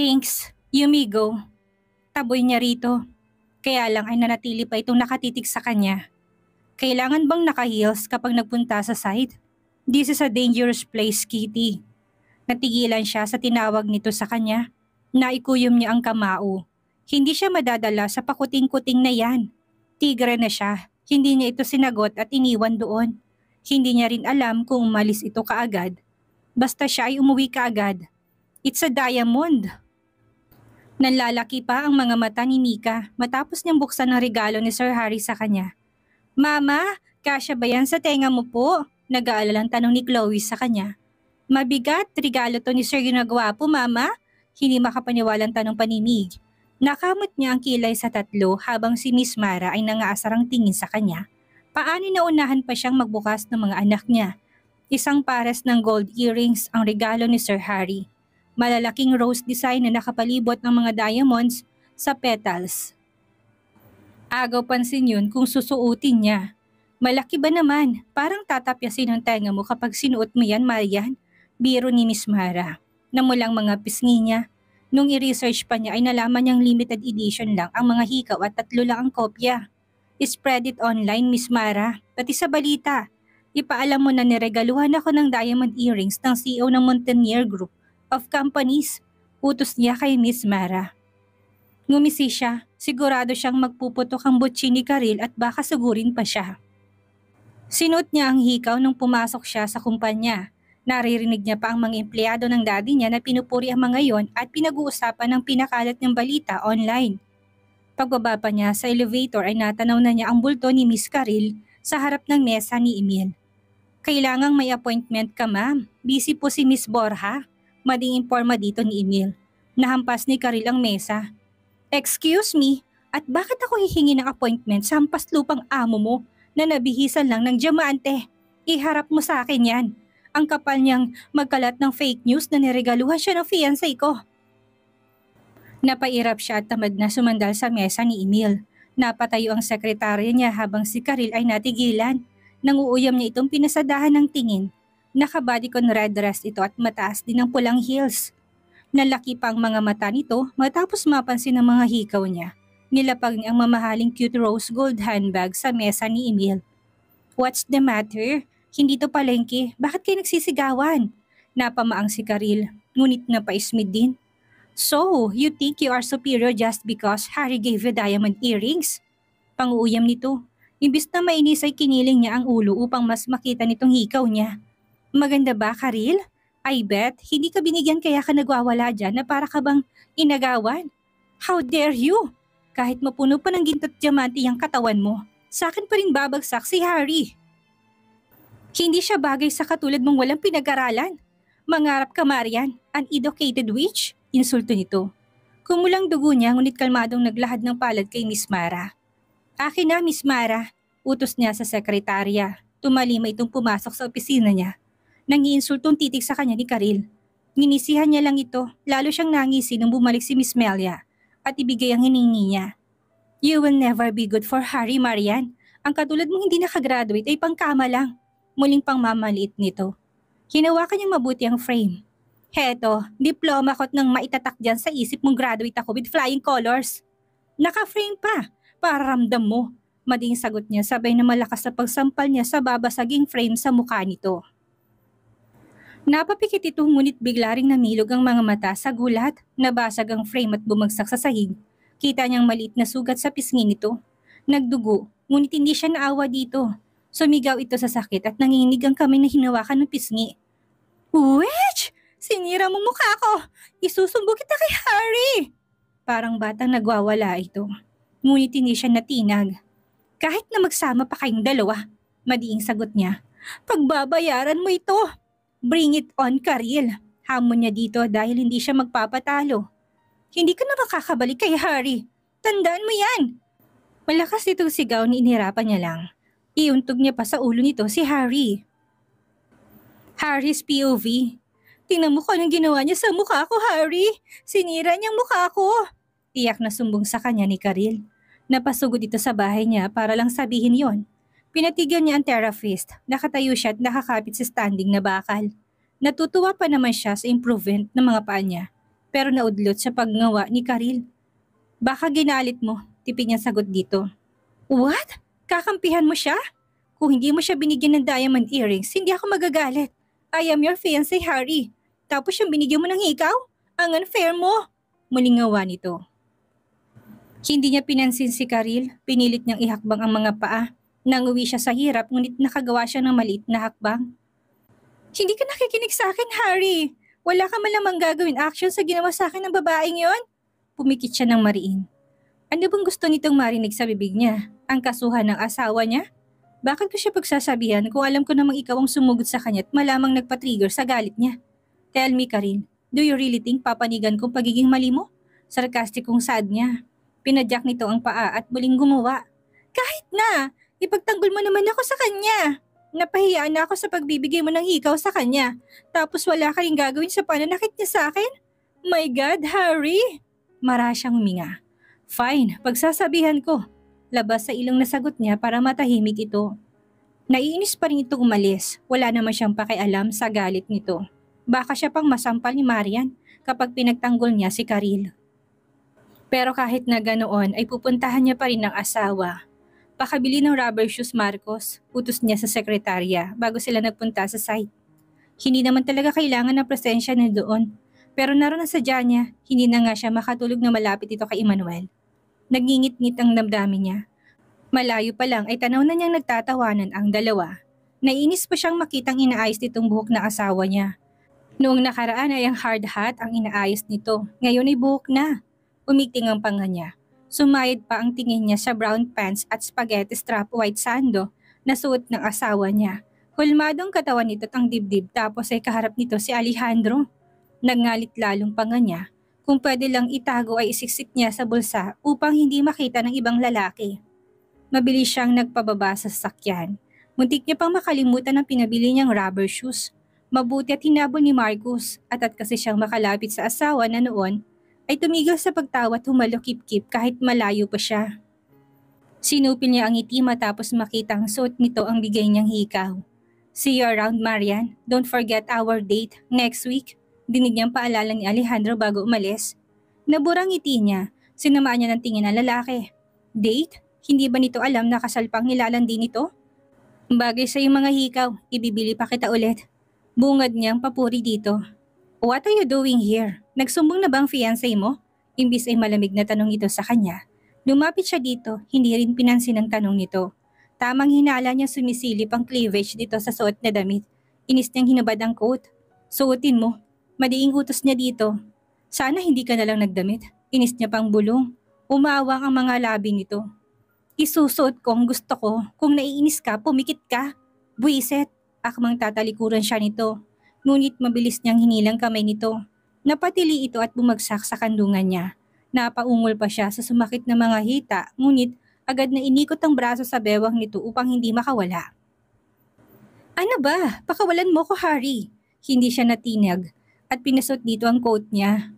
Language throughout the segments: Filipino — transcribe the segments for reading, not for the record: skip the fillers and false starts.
Thanks, Yumigo. Taboy niya rito. Kaya lang ay nanatili pa itong nakatitig sa kanya. Kailangan bang naka-heels kapag nagpunta sa site? This is a dangerous place, Kitty. Natigilan siya sa tinawag nito sa kanya. Naikuyom niya ang kamao. Hindi siya madadala sa pakuting-kuting na yan. Tigre na siya. Hindi niya ito sinagot at iniwan doon. Hindi niya rin alam kung umalis ito kaagad. Basta siya ay umuwi kaagad. It's a diamond. Nanlalaki pa ang mga mata ni Mika matapos niyang buksan ang regalo ni Sir Harry sa kanya. Mama, kasya ba yan sa tenga mo po? Nag-aalalang tanong ni Chloe sa kanya. Mabigat, regalo to ni Sir Ginagwapo, Mama? Hindi makapaniwalang tanong pa ni Mig. Nakamot niya ang kilay sa tatlo habang si Miss Mara ay nangaasarang tingin sa kanya. Paani naunahan pa siyang magbukas ng mga anak niya. Isang pares ng gold earrings ang regalo ni Sir Harry. Malalaking rose design na nakapalibot ng mga diamonds sa petals. Agaw pansin yun kung susuotin niya. Malaki ba naman? Parang tatapyasin ang tenga mo kapag sinuot mo yan, Marian? Biro ni Miss Mara. Namulang mga pisngi niya. Nung i-research pa niya ay nalaman niyang limited edition lang ang mga hikaw at 3 lang ang kopya. Spread it online, Miss Mara. Pati sa balita. Ipaalam mo na niregaluhan ako ng diamond earrings ng CEO ng Mountaineer Group of Companies. Utos niya kay Miss Mara. Ngumisi siya. Sigurado siyang magpuputok ang butsi ni Karil at baka sugurin pa siya. Sinuot niya ang hikaw nung pumasok siya sa kumpanya. Naririnig niya pa ang mga empleyado ng daddy niya na pinupuri ang mga yon at pinag-uusapan ng pinakalat ng balita online. Pagbaba pa niya sa elevator ay natanaw na niya ang bulto ni Miss Karil sa harap ng mesa ni Emil. Kailangang may appointment ka, ma'am. Busy po si Miss Borja. Mading imporma dito ni Emil. Nahampas ni Karil ang mesa. Excuse me, at bakit ako hihingi ng appointment sa hampas lupang amo mo na nabihisan lang ng diamante? Iharap mo sa akin yan. Ang kapal niyang magkalat ng fake news na niregaluhan siya ng fiancé ko. Napairap siya at tamad na sumandal sa mesa ni Emil. Napatayo ang sekretarya niya habang si Karil ay natigilan. Nanguuyam niya itong pinasadahan ng tingin. Naka-bodycon red dress ito at mataas din ang pulang heels. Nalaki pa ang mga mata nito matapos mapansin ang mga hikaw niya. Nilapag niya ang mamahaling cute rose gold handbag sa mesa ni Emil. What's the matter? Hindi to palengke. Bakit kayo nagsisigawan? Napamaang si Karil, ngunit napaismid din. So, you think you are superior just because Harry gave you diamond earrings? Panguuyam nito. Imbis na mainis ay kiniling niya ang ulo upang mas makita nitong hikaw niya. Maganda ba, Karil? I bet, hindi ka binigyan kaya ka nagwawala dyan na para ka bang inagawan. How dare you? Kahit mapuno pa ng ginto't diamante ang katawan mo, sa akin pa rin babagsak si Harry. Hindi siya bagay sa katulad mong walang pinag-aralan. Mangarap ka, Marian, uneducated witch? Insulto nito. Kumulang dugo niya ngunit kalmadong naglahad ng palad kay Miss Mara. Akin na, Miss Mara. Utos niya sa sekretarya. Tumalima itong pumasok sa opisina niya. Nangiinsultong titig sa kanya ni Karil. Ninisihan niya lang ito, lalo siyang nangisi nung bumalik si Miss Melia at ibigay ang hiningi niya. You will never be good for Harry, Marian. Ang katulad mong hindi nakagraduate ay pangkama lang. Muling pang mamaliit nito. Hinawakan niyang mabuti ang frame. Heto, diploma ko't nang maitatak dyan sa isip mong graduate ako with flying colors. Naka-frame pa, para ramdam mo. Mading sagot niya sabay na malakas na pagsampal niya sa babasaging frame sa mukha nito. Napapikit ito ngunit bigla ring namilog ang mga mata sa gulat. Nabasag ang frame at bumagsak sa sahig. Kita niyang maliit na sugat sa pisngi nito. Nagdugo, ngunit hindi siya naawa dito. Sumigaw ito sa sakit at nanginginig ang kamay na hinawakan ng pisngi. Witch! Sinira mo mukha ko! Isusumbo kita kay Harry! Parang batang nagwawala ito. Ngunit hindi siya natinag. Kahit na magsama pa kayong dalawa, madiing sagot niya. Pagbabayaran mo ito! Bring it on, Karil! Hamon niya dito dahil hindi siya magpapatalo. Hindi ka na makakabalik kay Harry. Tandaan mo yan! Malakas itong sigaw ni inihirapan niya lang. Iuntog niya pa sa ulo nito si Harry. Harry's POV. Tingnan mo kung anong ginawa niya sa mukha ko, Harry. Sinira niyang mukha ko. Tiyak na sumbong sa kanya ni Karil. Napasugod ito sa bahay niya para lang sabihin yon. Pinatigan niya ang therapist. Nakatayo siya at nakakapit sa standing na bakal. Natutuwa pa naman siya sa improvement ng mga paa niya. pero naudlot sa paggawa ni Karil. Baka ginalit mo, tipid niyang sagot dito. What? Kakampihan mo siya? Kung hindi mo siya binigyan ng diamond earrings, hindi ako magagalit. I am your fiancé, Harry. Tapos yung binigyan mo ng hikaw? Ang unfair mo! Muling ngawa nito. Hindi niya pinansin si Karil, pinilit niyang ihakbang ang mga paa. Nanguwi siya sa hirap ngunit nakagawa siya ng maliit na hakbang. Hindi ka nakikinig sa akin, Harry! Wala ka malamang gagawin action sa ginawa sa akin ng babaeng yon? Pumikit siya ng mariin. Ano bang gusto nitong marinig sa bibig niya? Ang kasuhan ng asawa niya? Bakit ko siya pagsasabihan kung alam ko namang ikaw ang sumugod sa kanya at malamang nagpa-trigger sa galit niya? Tell me, Karil, do you really think papanigan kong pagiging mali mo? Sarkastikong sad niya. Pinadyak nito ang paa at muling gumawa. Kahit na! Ipagtanggol mo naman ako sa kanya! Napahiya na ako sa pagbibigay mo ng hikaw sa kanya. Tapos wala ka rin gagawin sa pananakit niya sa akin? My God, Harry! Mara siyang huminga. Fine, pagsasabihan ko. Labas sa ilong na sagot niya para matahimik ito. Naiinis pa rin ito umalis. Wala naman siyang pakialam sa galit nito. Baka siya pang masampal ni Marian kapag pinagtanggol niya si Karil. Pero kahit na ganoon ay pupuntahan niya pa rin ng asawa. Pakabili ng rubber shoes, Marcos, utos niya sa sekretarya bago sila nagpunta sa site. Hindi naman talaga kailangan ng presensya niya doon. Pero naroon na sadya niya, hindi na nga siya makatulog na malapit ito kay Emmanuel. Nagngingit-ngit ang damdamin niya. Malayo pa lang ay tanaw na niyang nagtatawanan ang dalawa. Naiinis pa siyang makitang inaayos nitong buhok na asawa niya. Noong nakaraan ay ang hard hat ang inaayos nito. Ngayon ay buhok na. Umiting ang panga niya. Sumayad pa ang tingin niya sa brown pants at spaghetti strap white sando na suot ng asawa niya. Hulmadong katawan nito at ang dibdib tapos ay kaharap nito si Alejandro. Nagngalit lalong panga niya. Kung pwede lang itago ay isiksik niya sa bulsa upang hindi makita ng ibang lalaki. Mabilis siyang nagpababa sa sasakyan. Muntik niya pang makalimutan ang pinabili niyang rubber shoes. Mabuti at hinabol ni Marcus at kasi siyang makalapit sa asawa na noon ay tumigil sa pagtawa at humalokip-kip kahit malayo pa siya. Sinupil niya ang ngiti matapos makita ang suot nito ang bigay niyang hikaw. See you around, Marian. Don't forget our date next week. Dinig niyang paalala ni Alejandro bago umalis. Naburang ngiti niya. Sinamaan niya ng tingin ang lalaki. Date? Hindi ba nito alam na kasalpang nilalandi nito? Bagay sa iyong mga hikaw, ibibili pa kita ulit. Bungad niyang papuri dito. What are you doing here? Nagsumbong na ba ang fiancé mo? Imbis ay malamig na tanong ito sa kanya. Lumapit siya dito, hindi rin pinansin ang tanong nito. Tamang hinala niya sumisilip ang cleavage dito sa suot na damit. Inis niyang hinubad ang coat. Suotin mo. Madiing utos niya dito. Sana hindi ka na lang nagdamit. Inis niya pang bulong. Umawang ang mga labi nito. Isusuot ko ang gusto ko. Kung naiinis ka, pumikit ka. Buiset. Akmang tatalikuran siya nito. Ngunit mabilis niyang hinilang kamay nito. Napatili ito at bumagsak sa kandungan niya. Napaungol pa siya sa sumakit na mga hita, ngunit agad na inikot ang braso sa bewang nito upang hindi makawala. Ano ba? Pakawalan mo ko, Harry. Hindi siya natinag at pinasot dito ang coat niya.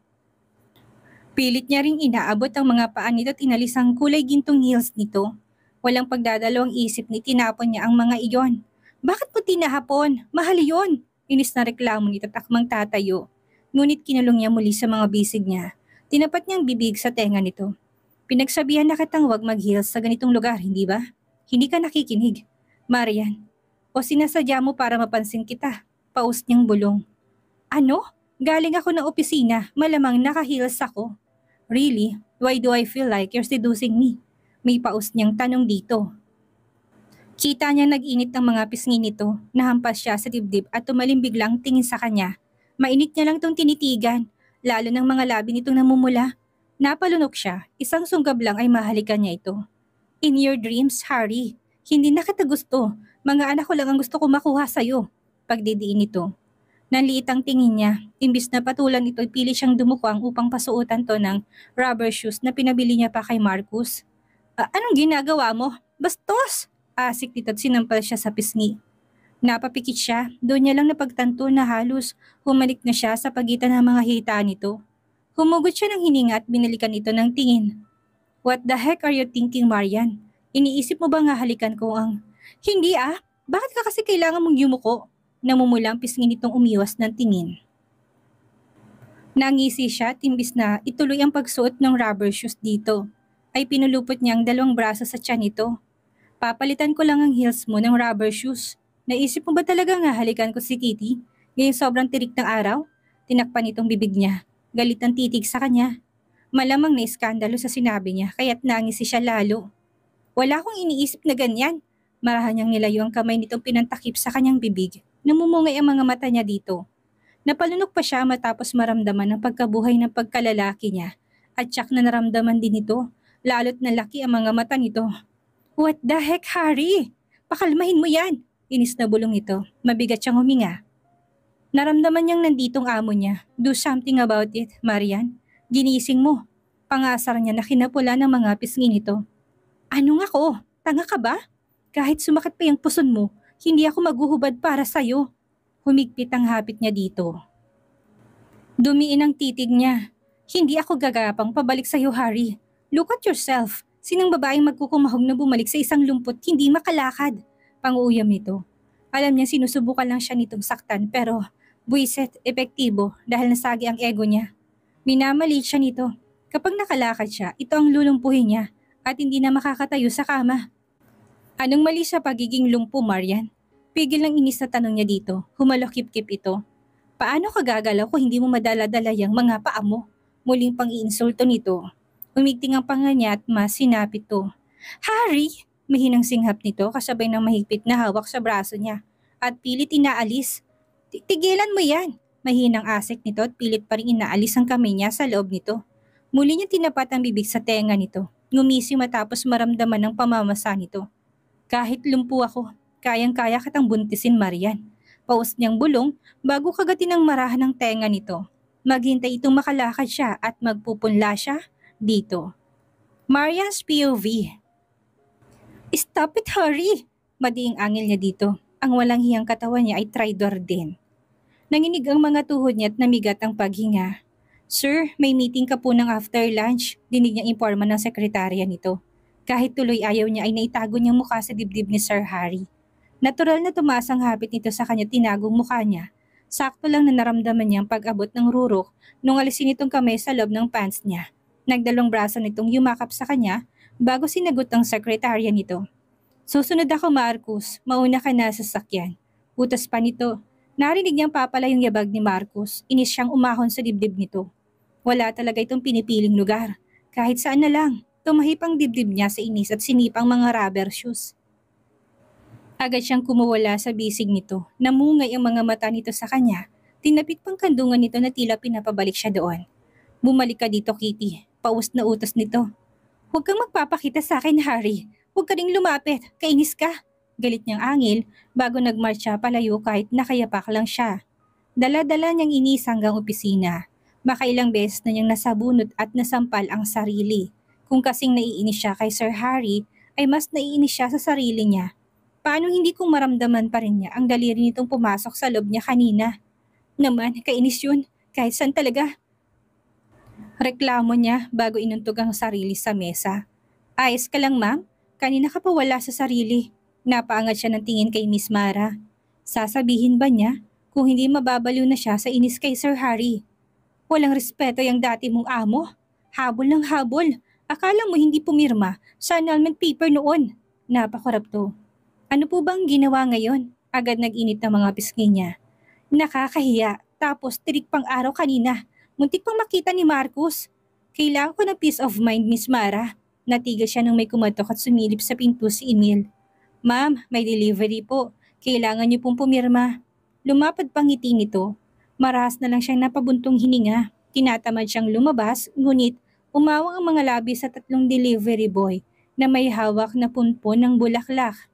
Pilit niya ring inaabot ang mga paa nito at inalis ang kulay gintong heels nito. Walang pagdadalawang isip ni tinapon niya ang mga iyon. Bakit mo tinahapon? Mahal yun! Inis na reklamo nito at akmang tatayo. Ngunit kinulong niya muli sa mga bisig niya. Tinapat niyang bibig sa tenga nito. Pinagsabihan na kitang huwag mag-heels sa ganitong lugar, hindi ba? Hindi ka nakikinig. Marian, o sinasadya mo para mapansin kita? Paus niyang bulong. Ano? Galing ako ng opisina, malamang naka-heels ako. Really? Why do I feel like you're seducing me? May paus niyang tanong dito. Kita niya nag-init ng mga pisngi nito, nahampas siya sa dibdib at tumalim biglang tingin sa kanya. Mainit niya lang tong tinitigan, lalo ng mga labi nitong namumula. Napalunok siya, isang sunggab lang ay mahalikan niya ito. In your dreams, Harry, hindi na kita gusto. Mga anak ko lang ang gusto ko makuha sa'yo. Pagdidiin nito. Nanliit ang tingin niya, imbis na patulan ito pili siyang dumukwang upang pasuotan to ng rubber shoes na pinabili niya pa kay Marcus. Anong ginagawa mo? Bastos! Asik dito at sinampal siya sa pisngi. Napapikit siya, doon niya lang napagtanto na halos humalik na siya sa pagitan ng mga hita nito. Humugot siya ng hininga at binalikan ito ng tingin. What the heck are you thinking, Marian? Iniisip mo ba nga halikan ko ang... Hindi Bakit ka kasi kailangan mong yumuko? Namumula ang pisngi nitong umiwas ng tingin. Nangisi siya at imbis na ituloy ang pagsuot ng rubber shoes dito, ay pinulupot niya ang dalawang braso sa tiyan nito. Papalitan ko lang ang heels mo ng rubber shoes. Naisip mo ba talagang hahalikan ko si Kitty? Ngayong sobrang tirik ng araw? Tinakpan itong bibig niya. Galit ang titig sa kanya. Malamang na iskandalo sa sinabi niya kaya't nangisi siya lalo. Wala akong iniisip na ganyan. Marahan niyang nilayo ang kamay nitong pinantakip sa kanyang bibig. Namumungay ang mga mata niya dito. Napalunok pa siya matapos maramdaman ang pagkabuhay ng pagkalalaki niya. At tsak na naramdaman din ito, lalo't nalaki ang mga mata nito. What the heck, Harry? Pakalmahin mo yan! Inis na bulong ito. Mabigat siyang huminga. Naramdaman niyang nanditong amo niya. Do something about it, Marian. Ginising mo. Pangasar niya na kinapula ng mga pisngi nito. Ano nga ko? Tanga ka ba? Kahit sumakit pa yung puson mo, hindi ako maghuhubad para sa'yo. Humigpit ang hapit niya dito. Dumiin ang titig niya. Hindi ako gagapang pabalik sa'yo, Harry. Look at yourself. Sinong babaeng magkukumahog na bumalik sa isang lumpot hindi makalakad? Pang-uuyam nito. Alam niya sinusubukan lang siya nitong saktan pero buwiset, epektibo dahil nasagi ang ego niya. Minamaliit siya nito. Kapag nakalakad siya, ito ang lulumpuhin niya at hindi na makakatayo sa kama. Anong mali sa pagiging lumpo, Marian? Pigil ng inis na tanong niya dito. Humalokip-kip ito. Paano ka gagalaw kung hindi mo madala-dala yung mga paa mo? Muling pang-iinsulto nito. Umigting ang panga niya at mas sinapit to. Harry! Mahinang singhap nito kasabay ng mahigpit na hawak sa braso niya. At pilit inaalis. Tigilan mo yan! Mahinang asik nito at pilit pa rin inaalis ang kamay niya sa loob nito. Muli niya tinapat ang bibig sa tenga nito. Ngumisi matapos maramdaman ng pamamasa nito. Kahit lumpo ako, kayang-kaya kitang buntisin, Marian. Paus niyang bulong bago kagatin ang marahan ng tenga nito. Maghintay itong makalakad siya at magpupunla siya dito. Marian's POV. Stop it, Harry! Madiing angil niya dito. Ang walang hiyang katawan niya ay traidor din. Nanginig ang mga tuhod niya at namigat ang paghinga. Sir, may meeting ka po ng after lunch, dinig niya imporma ng sekretarya nito. Kahit tuloy ayaw niya ay naitago niyang mukha sa dibdib ni Sir Harry. Natural na tumaas ang hapit nito sa kanya tinagong mukha niya. Sakto lang na naramdaman niya ang pag-abot ng rurok nung alisin itong kamay sa loob ng pants niya. Nagdalong braso nitong yumakap sa kanya bago sinagot ang sekretarya nito. Susunod ako, Marcus. Mauna ka na sa sasakyan. Utos pa nito. Narinig niyang papala yung yabag ni Marcus. Inis siyang umahon sa dibdib nito. Wala talaga itong pinipiling lugar. Kahit saan na lang. Tumahip ang dibdib niya sa inis at sinipang mga rubber shoes. Agad siyang kumuwala sa bisig nito. Namungay ang mga mata nito sa kanya. Tinapik pang kandungan nito na tila pinapabalik siya doon. Bumalik ka dito, Kitty. Paus na utos nito. Huwag kang magpapakita sa akin, Harry. Huwag ka ring lumapit. Kainis ka. Galit niyang angil bago nagmarcha palayo kahit nakayapak lang siya. Dala-dala niyang inis hanggang opisina. Makailang beses na niyang nasabunot at nasampal ang sarili. Kung kasing naiinis siya kay Sir Harry, ay mas naiinis siya sa sarili niya. Paano hindi kung maramdaman pa rin niya ang daliri nitong pumasok sa loob niya kanina? Naman, kainis yun. Kahit saan talaga. Reklamo niya bago inuntog ang sarili sa mesa. Ayos ka lang, ma'am? Kanina ka pa wala sa sarili. Napaangat siya ng tingin kay Miss Mara. Sasabihin ba niya kung hindi mababaliw na siya sa inis kay Sir Harry? Walang respeto yung dati mong amo. Habol ng habol. Akala mo hindi pumirma sa annulment paper noon. Napakarap to. Ano po bang ginawa ngayon? Agad nag-init ng mga pisngi niya. Nakakahiya. Tapos tirik pang araw kanina. Muntik pang makita ni Marcus. Kailangan ko ng peace of mind, Miss Mara. Natiga siya nang may kumatok at sumilip sa pinto si Emil. Ma'am, may delivery po. Kailangan niyo pong pumirma. Lumapad pang ngiti nito. Marahas na lang siyang napabuntong hininga. Tinatamad siyang lumabas, ngunit umawang ang mga labi sa tatlong delivery boy na may hawak na punpon ng bulaklak.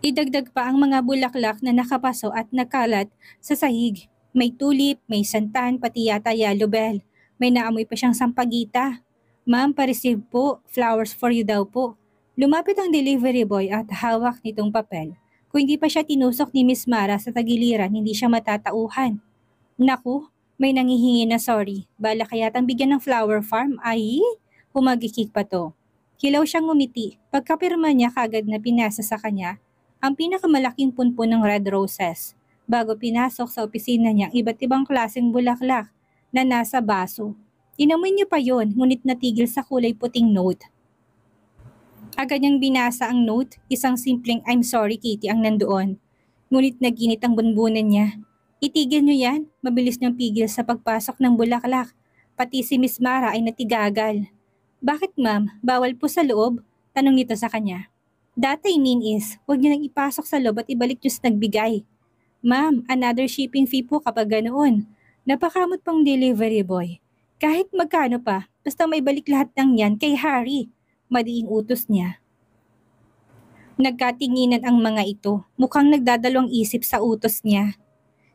Idagdag pa ang mga bulaklak na nakapaso at nakalat sa sahig. May tulip, may santan, pati yata yellow bell. May naamoy pa siyang sampagita. Ma'am, pa-receive po. Flowers for you daw po. Lumapit ang delivery boy at hawak nitong papel. Kung hindi pa siya tinusok ni Miss Mara sa tagiliran, hindi siya matatauhan. Naku, may nangihingi na sorry. Bala kayatang bigyan ng flower farm. Ay, humagikik pa to. Hilaw siyang ngumiti. Pagkapirma niya kagad na pinasa sa kanya ang pinakamalaking punpon ng red roses. Bago pinasok sa opisina niya ang iba't ibang klaseng bulaklak. na nasa baso. Inamoy niya pa yon, ngunit natigil sa kulay puting note. Agad niyang binasa ang note, isang simpleng "I'm sorry Kitty" ang nandoon. Ngunit naginit ang bunbunan niya. "Itigil niyo yan," mabilis niyang pigil sa pagpasok ng bulaklak. Pati si Miss Mara ay natigagal. "Bakit ma'am, bawal po sa loob?" tanong nito sa kanya. "That I mean is, huwag niyo nang ipasok sa loob at ibalik niyo sa nagbigay." "Ma'am, another shipping fee po kapag ganoon." Napakamot pang delivery boy. "Kahit magkano pa, basta may balik lahat ng yan kay Harry." Madiing utos niya. Nagkatinginan ang mga ito, mukhang nagdadalawang isip sa utos niya.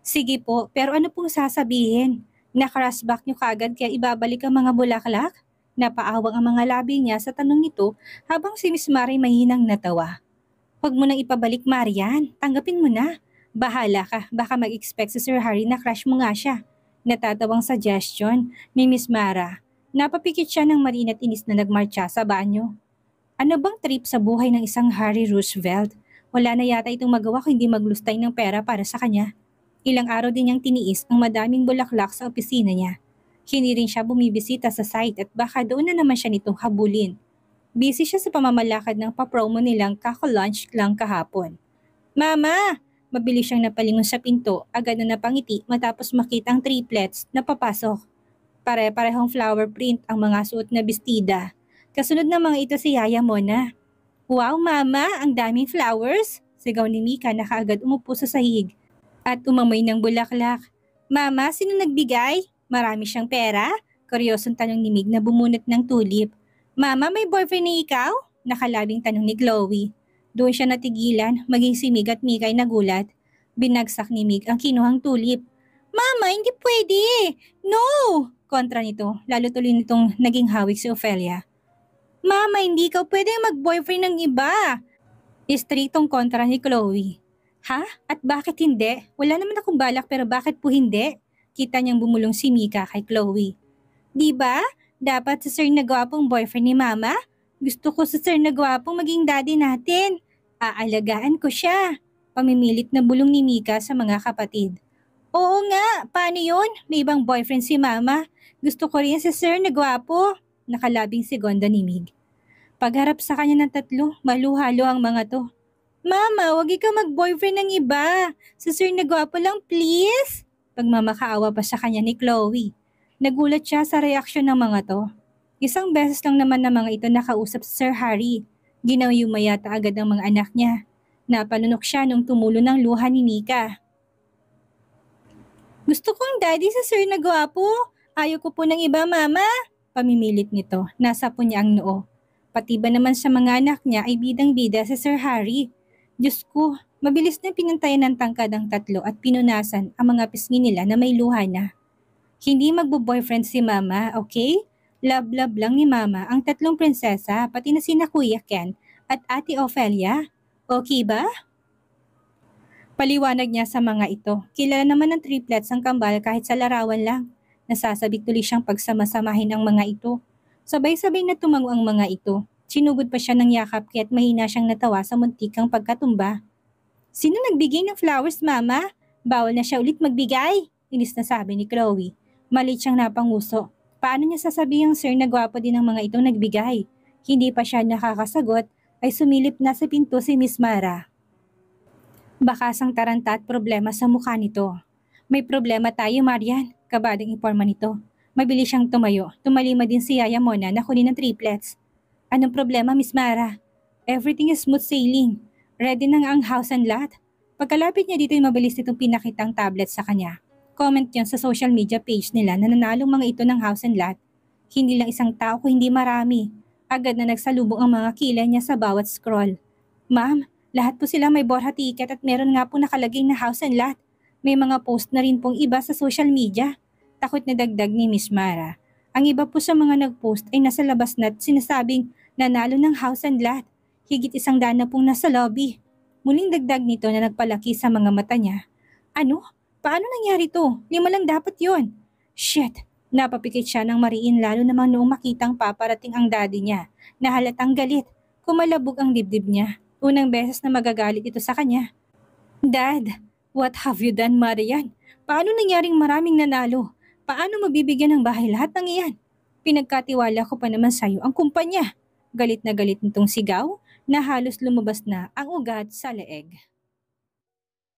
"Sige po, pero ano pong sasabihin? Nakarasback niyo kaagad kaya ibabalik ang mga bulaklak?" Napaawang ang mga labi niya sa tanong nito habang si Miss Mary mahinang natawa. "Huwag mo nang ipabalik, Marian. Tanggapin mo na. Bahala ka, baka mag-expect si Sir Harry na crush mo nga siya." Natatawang suggestion ni Miss Mara. Napapikit siya ng marinat inis na nagmarcha sa banyo. Ano bang trip sa buhay ng isang Harry Roosevelt? Wala na yata itong magawa kundi maglustay ng pera para sa kanya. Ilang araw din niyang tiniis ang madaming bulaklak sa opisina niya. Hindi rin siya bumibisita sa site at baka doon na naman siya nitong habulin. Busy siya sa pamamalakad ng papromo nilang kaka-lunch lang kahapon. "Mama!" Mabilis siyang napalingon sa pinto, agad na napangiti matapos makita ang triplets na papasok. Pare-parehong flower print ang mga suot na bestida. Kasunod ng mga ito si Yaya Mona. "Wow, Mama! Ang daming flowers!" Sigaw ni Mika na kaagad umupo sa sahig at umamoy ng bulaklak. "Mama, sino nagbigay? Marami siyang pera?" Kuryosong tanong ni Mig na bumunot ng tulip. "Mama, may boyfriend ni ikaw?" Nakalabing tanong ni Chloe. Doon siya natigilan, maging si Mig at Mika ay nagulat. Binagsak ni Mig ang kinuhang tulip. "Mama, hindi pwede! No!" Kontra nito, lalo tuloy nitong naging hawik si Ophelia. "Mama, hindi ka pwede mag-boyfriend ng iba!" Istriktong kontra ni Chloe. "Ha? At bakit hindi? Wala naman akong balak pero bakit po hindi?" Kita niyang bumulong si Mika kay Chloe. "Diba? Dapat sa sir na gwapong boyfriend ni Mama? Gusto ko sa sir na gwapong maging daddy natin. Aalagaan ko siya." Pamimilit na bulong ni Mika sa mga kapatid. "Oo nga, paano yun? May ibang boyfriend si Mama. Gusto ko rin si sir na gwapo." Nakalabing segonda ni Mig. Pagharap sa kanya ng tatlo, maluhalo ang mga to. "Mama, wag ikaw mag-boyfriend ng iba. Si sir na gwapo lang, please." Pagmamakaawa pa sa kanya ni Chloe. Nagulat siya sa reaksyon ng mga to. Isang beses lang naman ng mga ito nakausap si Sir Harry. Ginayuma yata agad ang mga anak niya. Napalunok siya nung tumulo ng luha ni Mika. "Gusto kong daddy sa sir na gwapo. Ayaw ko po ng iba, Mama." Pamimilit nito, nasa po niya ang noo. Pati ba naman sa mga anak niya ay bidang-bida si Sir Harry. Diyos ko, mabilis na pinantayan ng tangkad ang tatlo at pinunasan ang mga pisngi nila na may luha na. Hindi magbo-boyfriend si Mama, okay? Love-love lang ni Mama ang tatlong prinsesa pati na sina Kuya Ken at Ate Ophelia. Okay ba? Paliwanag niya sa mga ito. Kilala naman ng triplets ang kambal kahit sa larawan lang. Nasasabik tuloy siyang pagsamasamahin ang mga ito. Sabay-sabay na tumango ang mga ito. Sinugod pa siya ng yakap kaya't mahina siyang natawa sa muntikang pagkatumba. "Sino nagbigay ng flowers, Mama? Bawal na siya ulit magbigay," inis na sabi ni Chloe. Malit siyang napanguso. Paano niya sasabihin sir na gwapo din ang mga itong nagbigay? Hindi pa siya nakakasagot ay sumilip na sa pinto si Miss Mara. Bakasang taranta at problema sa mukha nito. "May problema tayo, Marian," kabadang imporma nito. Mabilis siyang tumayo. Tumalima din si Yaya Mona na kunin ng triplets. "Anong problema, Miss Mara?" "Everything is smooth sailing. Ready na nga ang house and lot." Pagkalapit niya dito ay mabilis nitong pinakitang tablet sa kanya. Comment yun sa social media page nila na nanalong mga ito ng house and lot. Hindi lang isang tao kung hindi marami. Agad na nagsalubong ang mga kilay niya sa bawat scroll. "Ma'am, lahat po sila may Borja ticket at meron nga po nakalagay na house and lot. May mga post na rin pong iba sa social media." Takot na dagdag ni Miss Mara. Ang iba po sa mga nag-post ay nasa labas na at sinasabing nanalo ng house and lot. Higit 100 na pong nasa lobby. Muling dagdag nito na nagpalaki sa mga mata niya. "Ano? Paano nangyari to? 5 lang dapat yon." Shit! Napapikit siya ng mariin lalo namang noong makitang paparating ang daddy niya. Nahalatang galit. Kumalabog ang dibdib niya. Unang beses na magagalit ito sa kanya. "Dad, what have you done, Marian? Paano nangyaring maraming nanalo? Paano mabibigyan ng bahay lahat ng iyan? Pinagkatiwala ko pa naman sa'yo ang kumpanya. Galit na galit nitong sigaw na halos lumabas na ang ugat sa leeg.